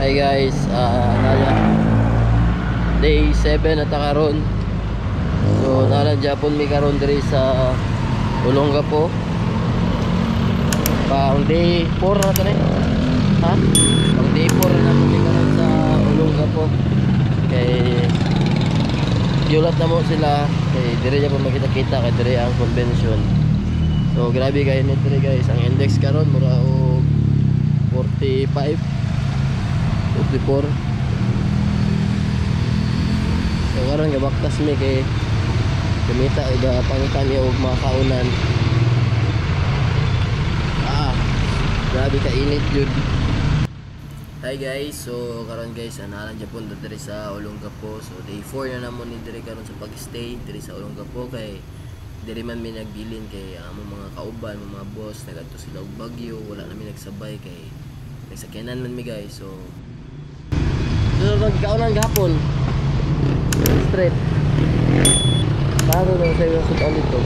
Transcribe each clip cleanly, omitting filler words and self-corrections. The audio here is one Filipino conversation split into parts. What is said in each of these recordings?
Hi guys, day 7 at karon. So nalan Japon mi karon diri sa Olongapo. Pang day 4 na to ni. Ha? Pang day 4 na mi karon sa Olongapo. Kay giulat na mo sila kay diri ja po makita-kita kay diri ang convention. So grabe kay init diri guys. Ang index karon mura og 45 54. So karon gabaktas mi kay kumita ida pangitan niya og mga kaunan. Grabe ka init jud. Hi guys, so karon guys analan Japon diri sa Olongapo. So day 4 na namon ni diri karon sa pag-stay diri sa Olongapo kay diri man mi nagbilin kay among mga kauban, mga boss nagadto sila og Baguio, wala na mi nagsabay kay nagsakyanan man mi guys. So nagkaunan gahapon straight bago na sa iyo sa dito.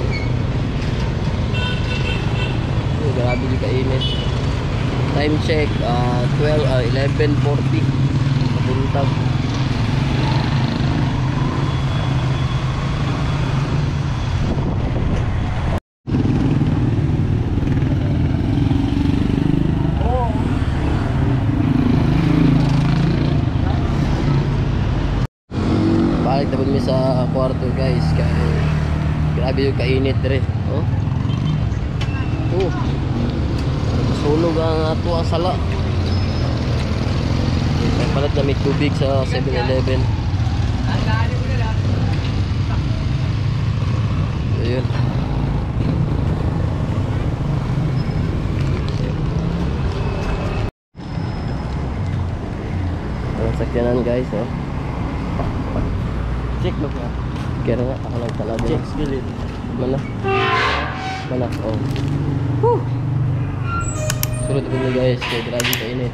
Grabe di ka init. Time check 11:40 pabuntag. Balik na mi sa kwarto guys kay grabe yung kainit dire. Sulog ang ato ang sala. May palit na may tubig sa 7-Eleven. Ayun. Ang sakyanan guys, check mo ka. Kaya nga, ako lang talaga. Check gilid. Mana? Oh. Surut dulu guys, kayak grabe kainit.